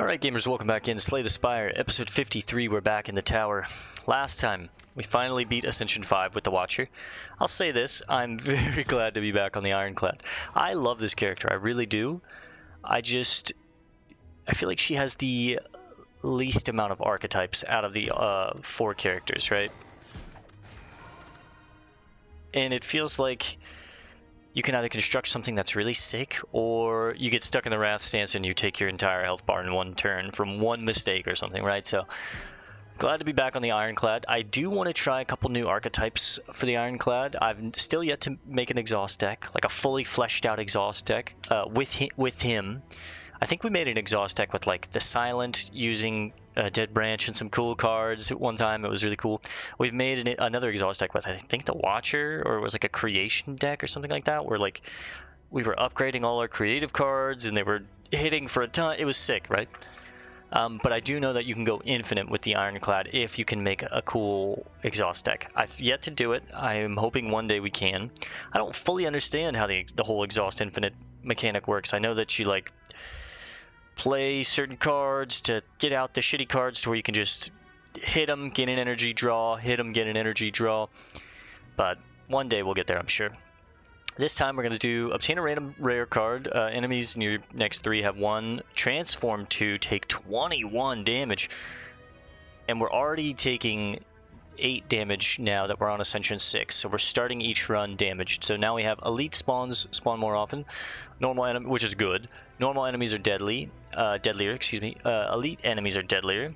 Alright gamers, welcome back in Slay the Spire, episode 53, we're back in the tower. Last time, we finally beat Ascension 5 with the Watcher. I'll say this, I'm very glad to be back on the Ironclad. I love this character, I really do. I feel like she has the least amount of archetypes out of the 4 characters, right? And it feels like you can either construct something that's really sick, or you get stuck in the Wrath stance and you take your entire health bar in one turn from one mistake or something, right? So, glad to be back on the Ironclad. I do want to try a couple new archetypes for the Ironclad. I've still yet to make an exhaust deck, like a fully fleshed out exhaust deck with him. I think we made an exhaust deck with like the Silent using Dead Branch and some cool cards at one time. It was really cool. We've made another exhaust deck with, I think, the Watcher, or it was like a creation deck or something like that, where like we were upgrading all our creative cards and they were hitting for a ton. It was sick, right? But I do know that you can go infinite with the Ironclad if you can make a cool exhaust deck. I've yet to do it. I am hoping one day we can. I don't fully understand how the whole exhaust infinite mechanic works. I know that you like play certain cards to get out the shitty cards to where you can just hit them, get an energy draw, hit them, get an energy draw. But one day we'll get there, I'm sure. This time we're going to do obtain a random rare card. Enemies in your next 3 have 1. Transform 2, take 21 damage. And we're already taking 8 damage now that we're on Ascension 6. So we're starting each run damaged. So now we have elite spawns spawn more often. Normal enemy, which is good. Normal enemies are deadlier, excuse me. Elite enemies are deadlier.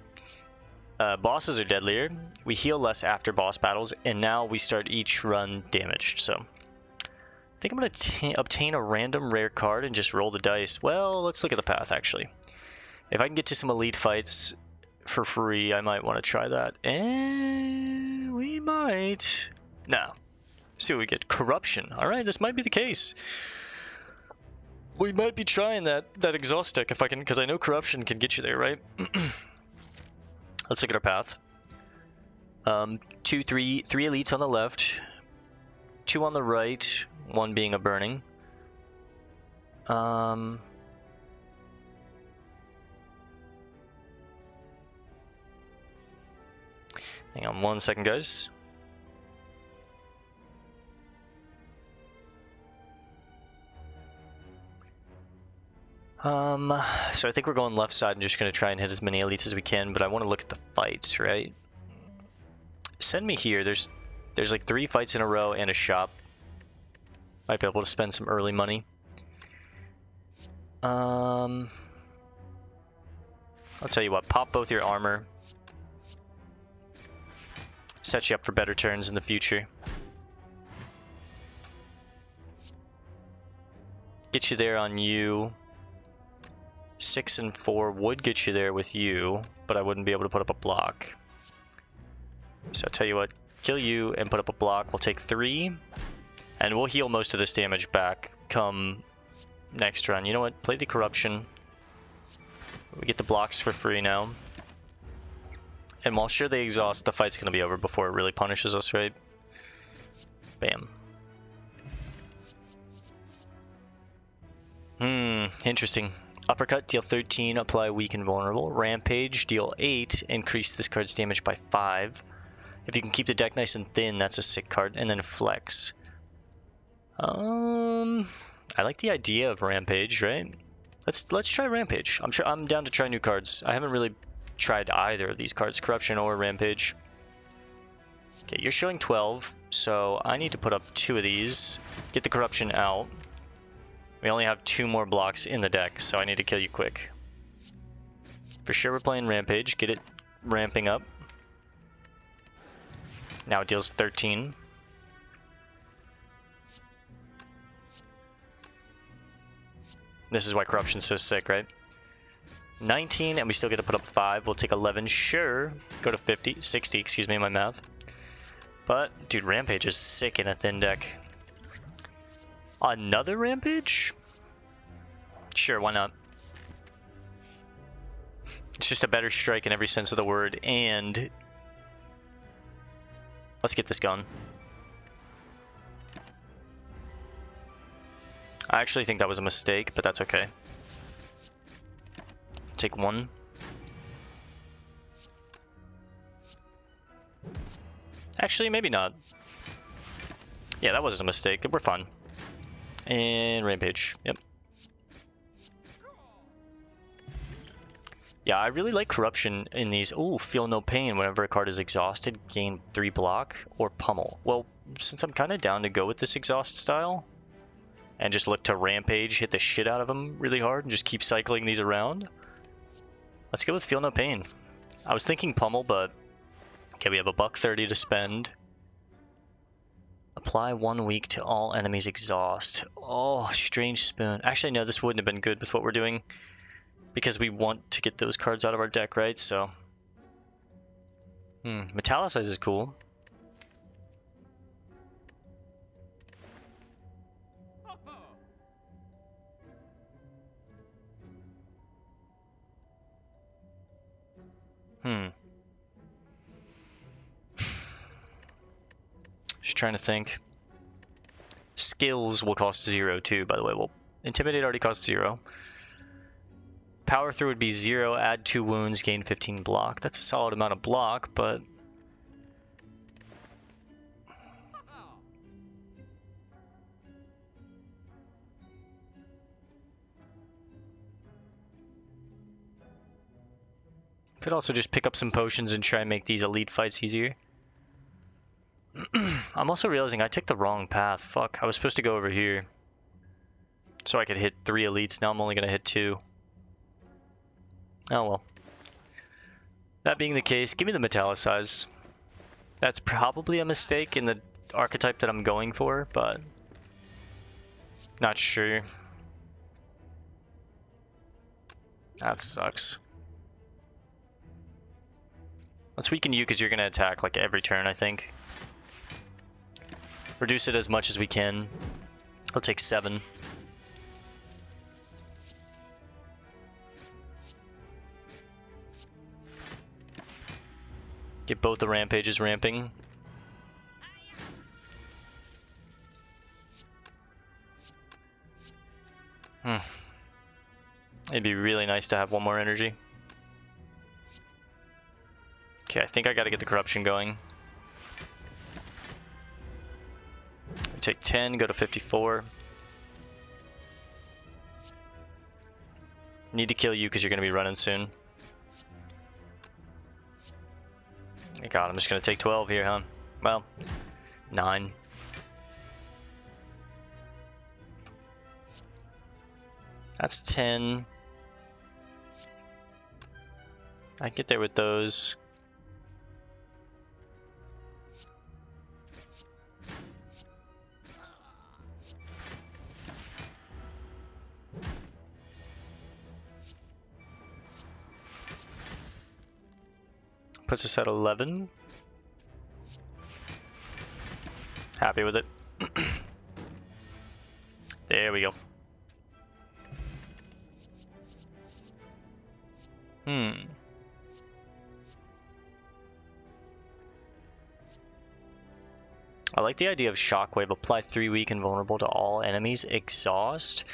Bosses are deadlier. We heal less after boss battles, and now we start each run damaged. So I think I'm going to obtain a random rare card and just roll the dice. Well, let's look at the path, actually. If I can get to some elite fights for free, I might want to try that. And we might. No. See what we get. Corruption. Alright, this might be the case. We might be trying that exhaust deck if I can, because I know corruption can get you there, right? Let's look at our path. 3 elites on the left, 2 on the right, 1 being a burning. Hang on 1 second, guys. So I think we're going left side and just going to try and hit as many elites as we can, but I want to look at the fights, right? Send me here. There's like 3 fights in a row and a shop. Might be able to spend some early money. I'll tell you what, pop both your armor. Set you up for better turns in the future. Get you there on you. 6 and 4 would get you there with you, but I wouldn't be able to put up a block. So I'll tell you what, kill you and put up a block. We'll take 3, and we'll heal most of this damage back come next run. You know what? Play the corruption. We get the blocks for free now. And while sure they exhaust, the fight's going to be over before it really punishes us, right? Bam. Interesting. Uppercut, deal 13, apply weak and vulnerable. Rampage, deal 8, increase this card's damage by 5. If you can keep the deck nice and thin, that's a sick card. And then Flex. I like the idea of Rampage, right? Let's try Rampage. I'm down to try new cards. I haven't really tried either of these cards, Corruption or Rampage. Okay, you're showing 12, so I need to put up 2 of these. Get the Corruption out. We only have 2 more blocks in the deck, so I need to kill you quick. For sure we're playing Rampage. Get it ramping up. Now it deals 13. This is why Corruption's so sick, right? 19, and we still get to put up 5. We'll take 11, sure. Go to 50, 60, excuse me, my math. But, dude, Rampage is sick in a thin deck. Another Rampage? Sure, why not? It's just a better strike in every sense of the word, and let's get this going. I actually think that was a mistake, but that's okay. Take 1. Actually, maybe not. Yeah, that wasn't a mistake. We're fine. And Rampage. Yep. Yeah, I really like Corruption in these. Ooh, Feel No Pain. Whenever a card is exhausted, gain 3 block or Pummel. Well, since I'm kind of down to go with this exhaust style and just look to Rampage, hit the shit out of them really hard, and just keep cycling these around, let's go with Feel No Pain. I was thinking Pummel, but okay, we have a $1.30 to spend. Apply 1 week to all enemies exhaust. Oh, Strange Spoon. Actually, no, this wouldn't have been good with what we're doing because we want to get those cards out of our deck, right? So, Metallicize is cool. Just trying to think. Skills will cost 0 too, by the way. Well, Intimidate already costs 0. Power Through would be 0, add 2 wounds, gain 15 block. That's a solid amount of block, but... could also just pick up some potions and try and make these elite fights easier. I'm also realizing I took the wrong path. Fuck, I was supposed to go over here so I could hit 3 elites. Now I'm only gonna hit 2. Oh well. That being the case, give me the Metallicize. That's probably a mistake in the archetype that I'm going for, but not sure. That sucks. Let's weaken you because you're gonna attack like every turn, I think. Reduce it as much as we can. I'll take 7. Get both the Rampages ramping. It'd be really nice to have one more energy. Okay, I think I gotta get the Corruption going. Take 10, go to 54. Need to kill you because you're going to be running soon. God, I'm just going to take 12 here, huh? Well, 9. That's 10. I get there with those. Puts us at 11. Happy with it. There we go. I like the idea of Shockwave. Apply 3 weak and vulnerable to all enemies. Exhaust.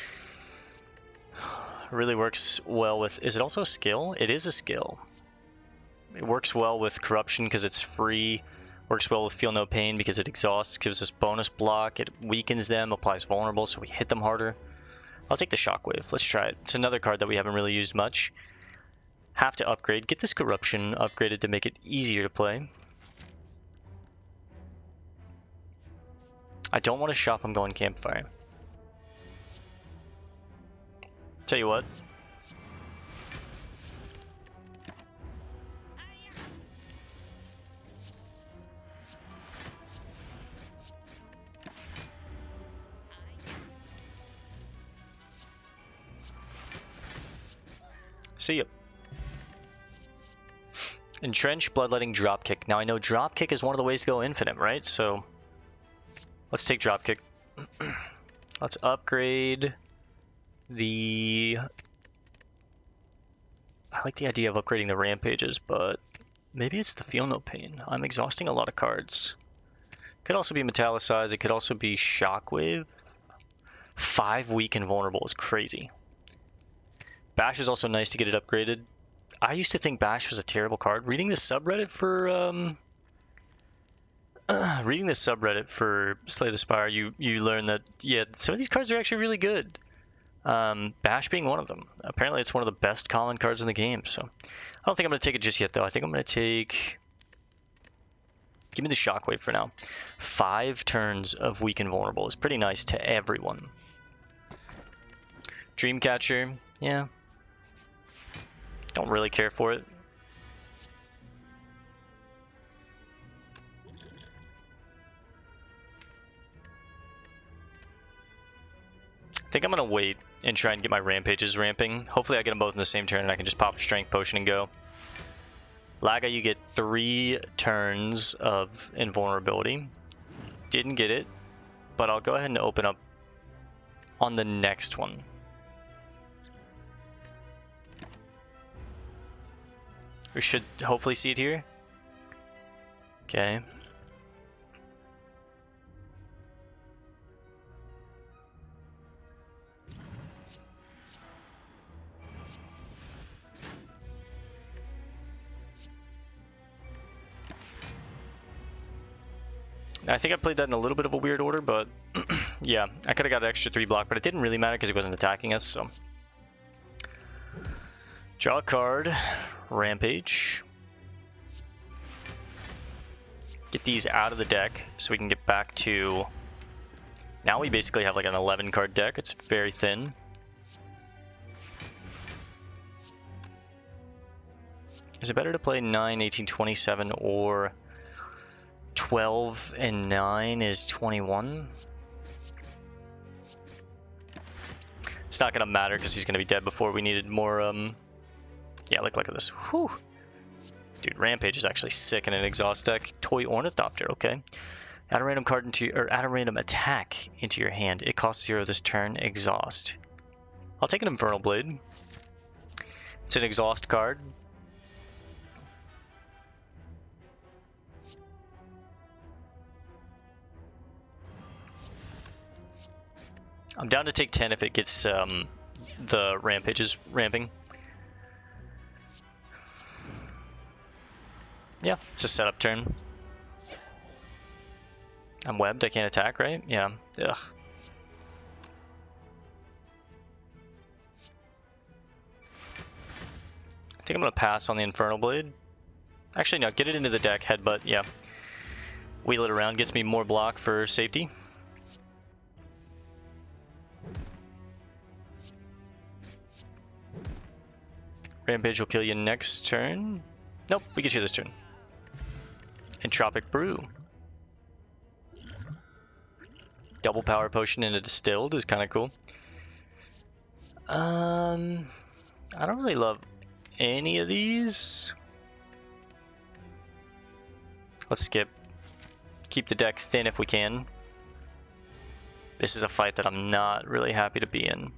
Really works well with... Is it also a skill? It is a skill. It works well with Corruption because it's free. Works well with Feel No Pain because it exhausts, gives us bonus block. It weakens them, applies vulnerable, so we hit them harder. I'll take the Shockwave. Let's try it. It's another card that we haven't really used much. Have to upgrade. Get this Corruption upgraded to make it easier to play. I don't want to shop. I'm going Campfire. Tell you what. See ya. Entrench, Bloodletting, Dropkick. Now I know Dropkick is one of the ways to go infinite, right? So let's take Dropkick. Let's upgrade the... I like the idea of upgrading the Rampages, but maybe it's the Feel No Pain. I'm exhausting a lot of cards. Could also be Metallicize. It could also be Shockwave. 5 weak and vulnerable is crazy. Bash is also nice to get it upgraded. I used to think Bash was a terrible card. Reading the subreddit for reading the subreddit for Slay the Spire, you learn that, yeah, some of these cards are actually really good. Bash being one of them. Apparently it's one of the best common cards in the game, so I don't think I'm going to take it just yet, though. I think I'm going to take... Give me the Shockwave for now. 5 turns of Weak and Vulnerable is pretty nice to everyone. Dreamcatcher, yeah. Don't really care for it. I think I'm going to wait and try and get my Rampages ramping. Hopefully I get them both in the same turn and I can just pop a Strength Potion and go. Laga, you get 3 turns of Invulnerability. Didn't get it, but I'll go ahead and open up on the next one. We should hopefully see it here. Okay. I think I played that in a little bit of a weird order, but yeah, I could have got an extra 3 block, but it didn't really matter because he wasn't attacking us, so. Draw a card, Rampage. Get these out of the deck so we can get back to... Now we basically have like an 11 card deck. It's very thin. Is it better to play 9, 18, 27, or 12 and 9 is 21? It's not gonna matter because he's gonna be dead before we needed more, yeah, look at this. Whew. Dude, Rampage is actually sick in an exhaust deck. Toy Ornithopter, okay. Add a random card into, or add a random attack into your hand. It costs 0 this turn, exhaust. I'll take an Infernal Blade. It's an exhaust card. I'm down to take 10 if it gets the Rampages ramping. Yeah, it's a setup turn. I'm webbed, I can't attack, right? Yeah, ugh. I think I'm gonna pass on the Infernal Blade. Actually, no, get it into the deck, headbutt, yeah. Wheel it around, gets me more block for safety. Rampage will kill you next turn. Nope, we get you this turn. Entropic Brew. Double Power Potion in a Distilled is kind of cool. I don't really love any of these. Let's skip. Keep the deck thin if we can. This is a fight that I'm not really happy to be in.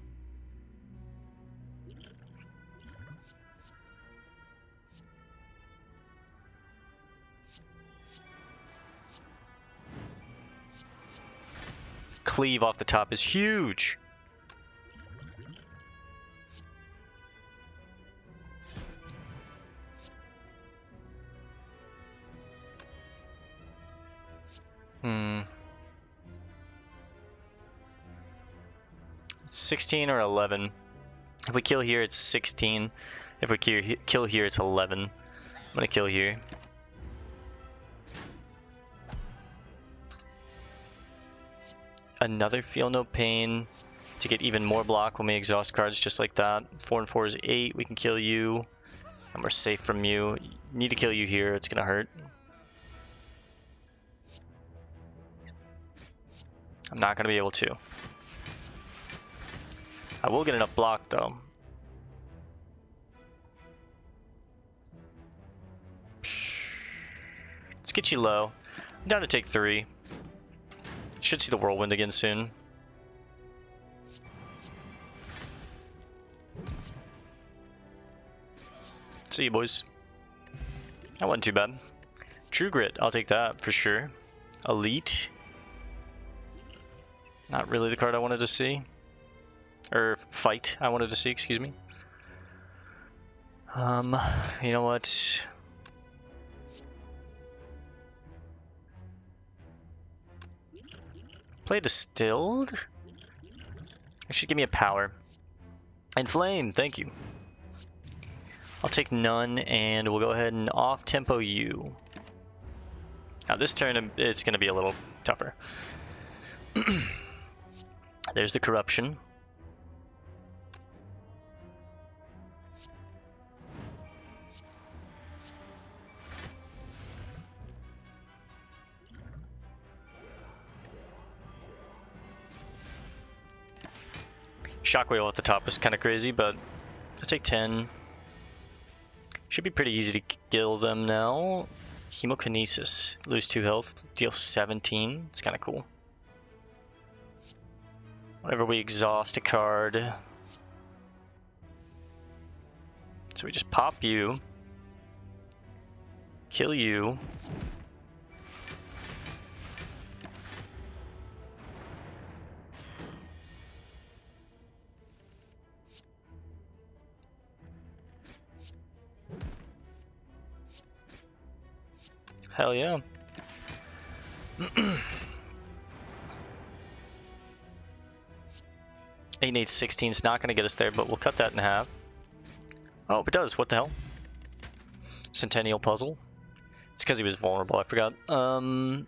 Cleave off the top is huge. Hmm. 16 or 11. If we kill here, it's 16. If we kill here, it's 11. I'm gonna kill here. Another Feel No Pain to get even more block when we exhaust cards just like that. 4 and 4 is 8. We can kill you. And we're safe from you. Need to kill you here. It's gonna hurt. I'm not gonna be able to. I will get enough block though. Let's get you low. I'm down to take 3. Should see the Whirlwind again soon. See you, boys. That wasn't too bad. True Grit, I'll take that for sure. Elite. Not really the card I wanted to see. Or fight I wanted to see, excuse me. You know what? Play Distilled? It should give me a power. And Flame, thank you. I'll take none, and we'll go ahead and off-tempo you. Now this turn, it's going to be a little tougher. There's the Corruption. Shockwave off the top is kind of crazy, but I'll take 10. Should be pretty easy to kill them now. Hemokinesis. Lose 2 health, deal 17. It's kind of cool. Whenever we exhaust a card. So we just pop you. Kill you. Hell yeah. 8 and 8, 16 is not going to get us there, but we'll cut that in half. Oh, it does. What the hell? Centennial Puzzle. It's because he was vulnerable. I forgot. The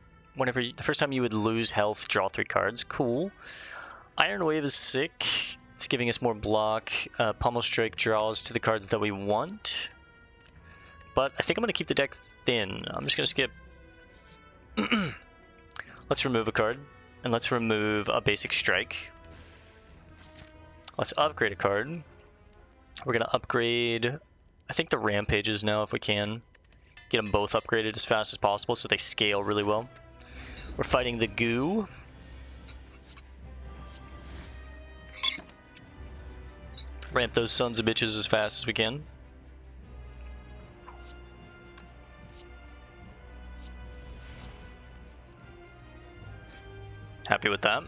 first time you would lose health, draw 3 cards. Cool. Iron Wave is sick. It's giving us more block. Pummel Strike draws to the cards that we want. But I think I'm going to keep the deck thin. I'm just going to skip. Let's remove a card. And let's remove a basic strike. Let's upgrade a card. We're going to upgrade, I think, the Rampages now if we can. Get them both upgraded as fast as possible so they scale really well. We're fighting the Goo. Ramp those sons of bitches as fast as we can. Happy with that.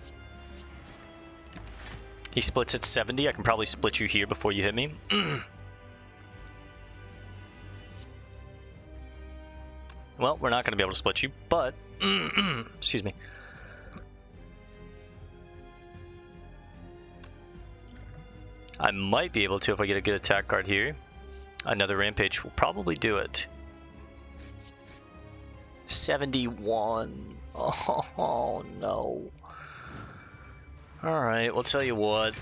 He splits at 70. I can probably split you here before you hit me. Well, we're not going to be able to split you, but... excuse me. I might be able to if I get a good attack card here. Another Rampage will probably do it. 71. Oh no. Alright, we'll tell you what.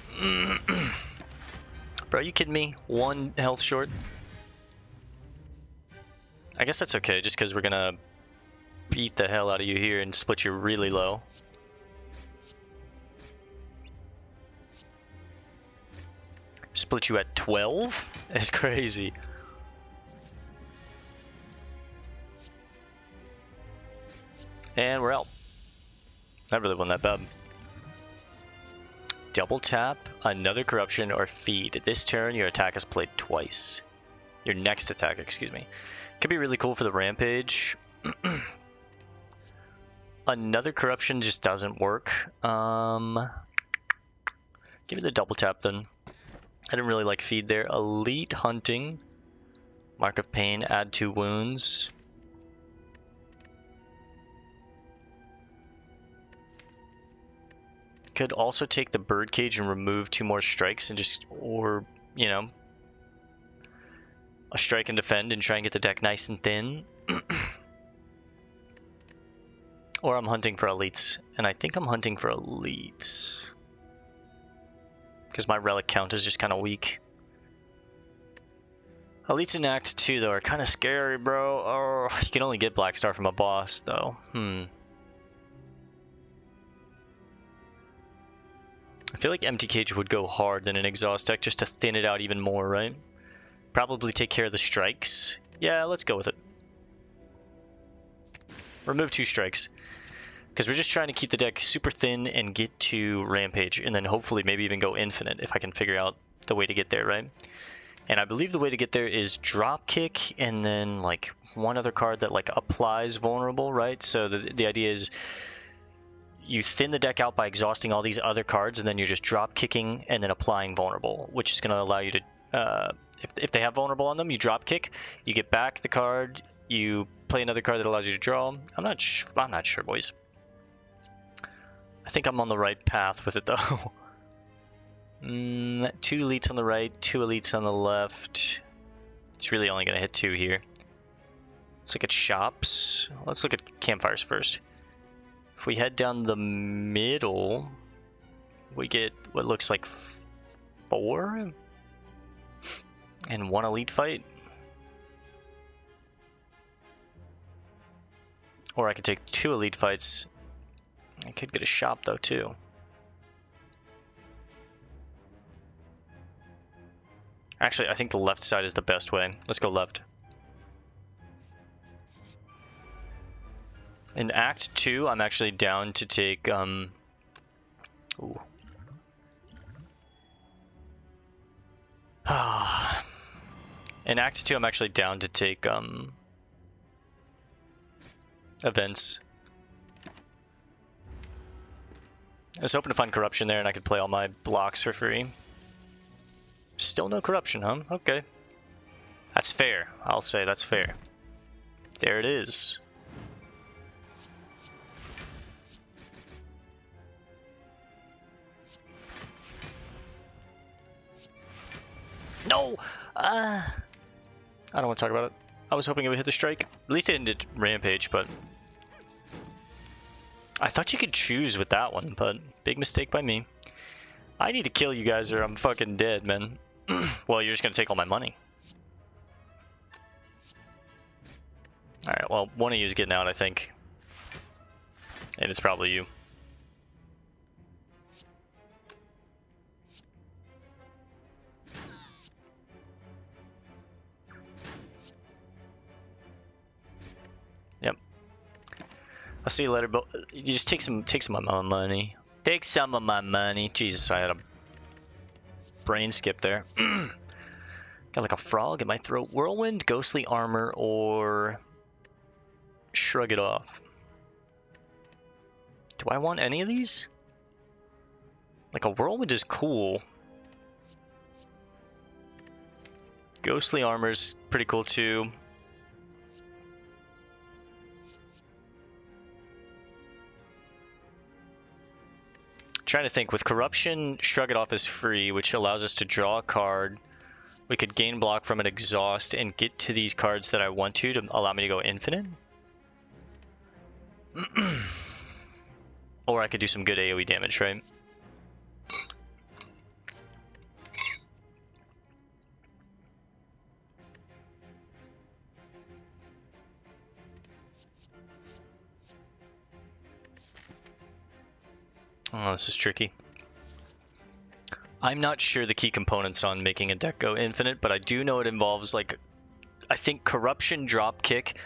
Bro, are you kidding me? 1 health short? I guess that's okay, just because we're gonna beat the hell out of you here and split you really low. Split you at 12? That's crazy. And we're out. That really wasn't that bad. Double tap, another Corruption, or feed. This turn, your attack is played twice. Your next attack, excuse me. Could be really cool for the Rampage. Another Corruption just doesn't work. Give me the double tap then. I didn't really like feed there. Elite Hunting. Mark of Pain, add 2 wounds. Could also take the Birdcage and remove 2 more strikes and just, or, you know, a strike and defend and try and get the deck nice and thin. Or I'm hunting for elites, and I think I'm hunting for elites. Because my relic count is just kind of weak. Elites in Act 2, though, are kind of scary, bro. Oh, you can only get Black Star from a boss, though. I feel like Empty Cage would go hard than an Exhaust deck just to thin it out even more, right? Probably take care of the strikes. Yeah, let's go with it. Remove 2 strikes. Because we're just trying to keep the deck super thin and get to Rampage, and then hopefully maybe even go infinite if I can figure out the way to get there, right? And I believe the way to get there is drop kick and then like one other card that like applies vulnerable, right? So the idea is you thin the deck out by exhausting all these other cards, and then you're just drop kicking and then applying vulnerable, which is going to allow you to, if they have vulnerable on them, you drop kick, you get back the card, you play another card that allows you to draw. I'm not sure, boys. I think I'm on the right path with it though. 2 elites on the right, 2 elites on the left. It's really only gonna hit 2 here. Let's look at shops. Let's look at campfires first. If we head down the middle, we get what looks like 4 and 1 elite fight. Or I could take 2 elite fights. I could get a shop though too. Actually, I think the left side is the best way. Let's go left. In Act 2, I'm actually down to take, Ooh. In Act 2, I'm actually down to take, events. I was hoping to find corruption there and I could play all my blocks for free. Still no corruption, huh? Okay. That's fair. I'll say that's fair. There it is. No! I don't want to talk about it. I was hoping it would hit the strike. At least it didn't hit rampage, but... I thought you could choose with that one, but big mistake by me. I need to kill you guys or I'm fucking dead, man. Well, you're just gonna take all my money. Alright, well, one of you is getting out, I think. And it's probably you. Yep. I'll see you later, but you just take some of my money. Take some of my money. Jesus, I had a brain skip there. Got like a frog in my throat. Whirlwind, ghostly armor, or shrug it off. Do I want any of these? Like a whirlwind is cool. Ghostly armor's pretty cool too. Trying to think, with corruption, shrug it off is free, which allows us to draw a card. We could gain block from an exhaust and get to these cards that I want to allow me to go infinite. Or I could do some good AoE damage, right? Oh, this is tricky. I'm not sure the key components on making a deck go infinite, but I do know it involves, like, I think corruption, drop kick,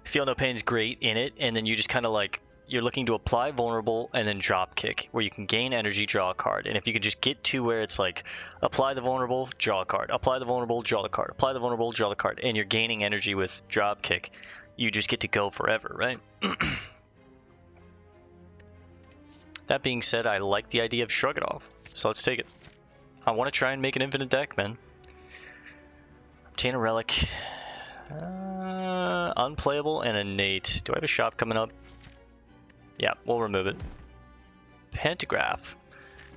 feel no pain's great in it, and then you just kind of like, you're looking to apply vulnerable and then drop kick, where you can gain energy, draw a card. And if you could just get to where it's like, apply the vulnerable, draw a card, apply the vulnerable, draw the card, apply the vulnerable, draw the card, and you're gaining energy with drop kick, you just get to go forever, right? That being said, I like the idea of shrug it off, so let's take it. I want to try and make an infinite deck, man. Obtain a relic. Unplayable and innate. Do I have a shop coming up? Yeah, we'll remove it. Pentagraph.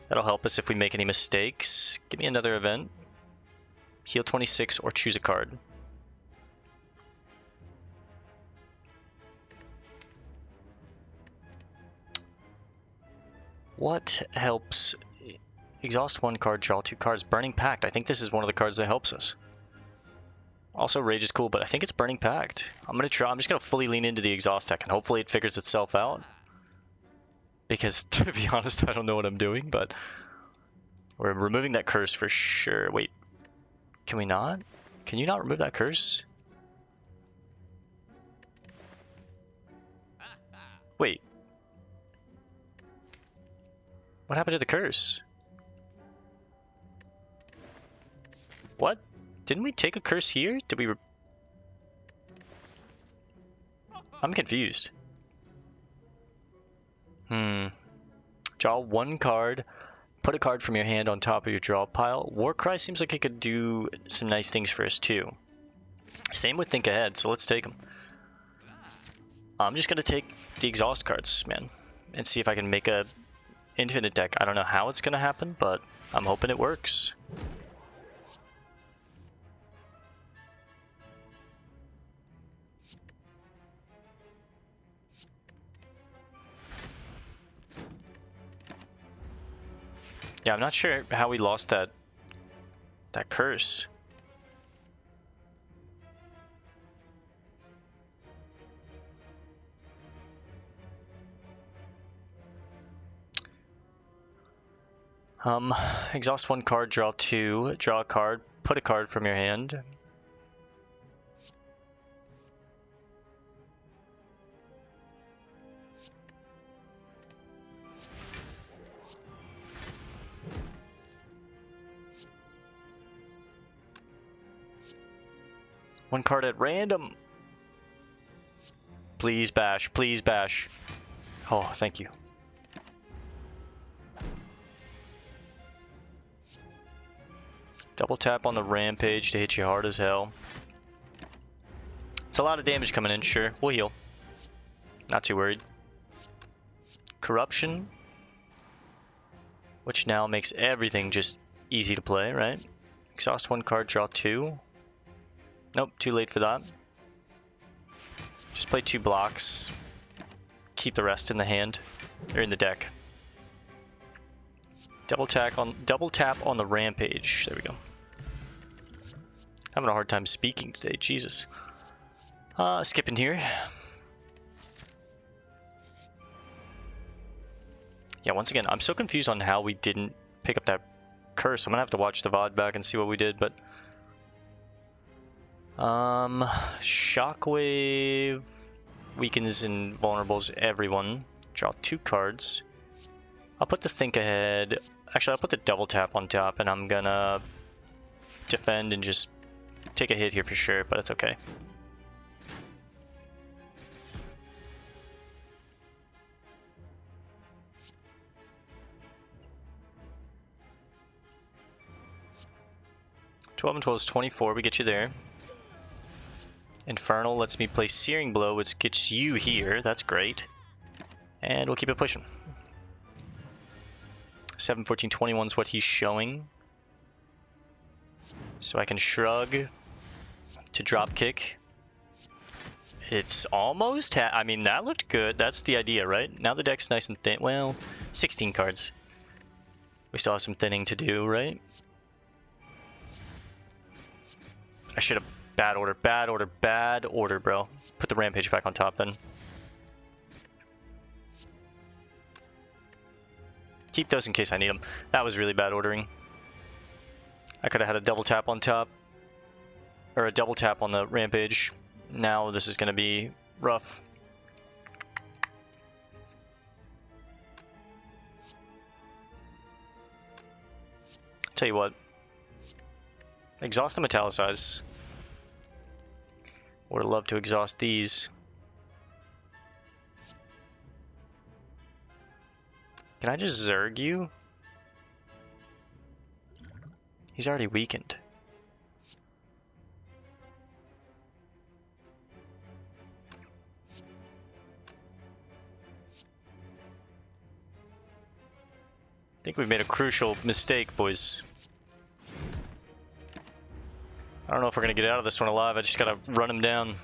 That'll help us if we make any mistakes. Give me another event. Heal 26 or choose a card. What helps? Exhaust 1 card, draw 2 cards. Burning Pact. I think this is one of the cards that helps us. Also, Rage is cool, but I think it's Burning Pact. I'm just gonna fully lean into the exhaust tech, and hopefully it figures itself out. Because, to be honest, I don't know what I'm doing, but... We're removing that curse for sure. Wait. Can we not? Can you not remove that curse? Wait. What happened to the curse? What? Didn't we take a curse here? Did we... I'm confused. Draw 1 card. Put a card from your hand on top of your draw pile. Warcry seems like it could do some nice things for us too. Same with Think Ahead, so let's take them. I'm just gonna take the exhaust cards, man. and see if I can make a infinite deck. I don't know how it's gonna happen, but I'm hoping it works. Yeah, I'm not sure how we lost that curse. Exhaust one card, draw two, draw a card, put a card from your hand. One card at random. Please bash, please bash. Oh, thank you. Double tap on the rampage to hit you hard as hell. It's a lot of damage coming in, sure. We'll heal. Not too worried. Corruption. Which now makes everything just easy to play, right? Exhaust one card, draw two. Nope, too late for that. Just play two blocks. Keep the rest in the hand, or in the deck. Double tap on the rampage. There we go. Having a hard time speaking today, Jesus. Skipping here. Yeah, once again, I'm so confused on how we didn't pick up that curse. I'm gonna have to watch the VOD back and see what we did, but Shockwave weakens and vulnerables everyone. Draw two cards. I'll put the think ahead. Actually, I'll put the double tap on top, and I'm gonna defend and just take a hit here for sure, but it's okay. $12 and 12 is 24. We get you there. Infernal lets me play Searing Blow, which gets you here. That's great. And we'll keep it pushing. 7, 14, 21 is what he's showing. So I can shrug to drop kick. It's almost... I mean, that looked good. That's the idea, right? Now the deck's nice and thin. Well, 16 cards. We still have some thinning to do, right? I should have... Bad order, bro. Put the rampage back on top then. Keep those in case I need them. That was really bad ordering. I could have had a double tap on top. Or a double tap on the rampage. Now this is going to be rough. Tell you what. Exhaust and metallicize. Would have loved to exhaust these. Can I just Zerg you? He's already weakened. I think we've made a crucial mistake, boys. I don't know if we're gonna get out of this one alive. I just gotta run him down.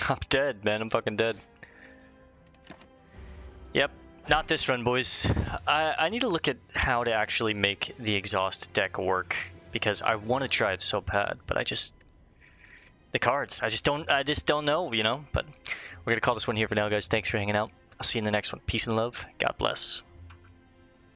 I'm dead, man. I'm fucking dead. Yep. Not this run, boys. I need to look at how to actually make the exhaust deck work, because I want to try it so bad, but the cards. I just don't know, you know? But we're gonna call this one here for now, guys. Thanks for hanging out. I'll see you in the next one. Peace and love. God bless.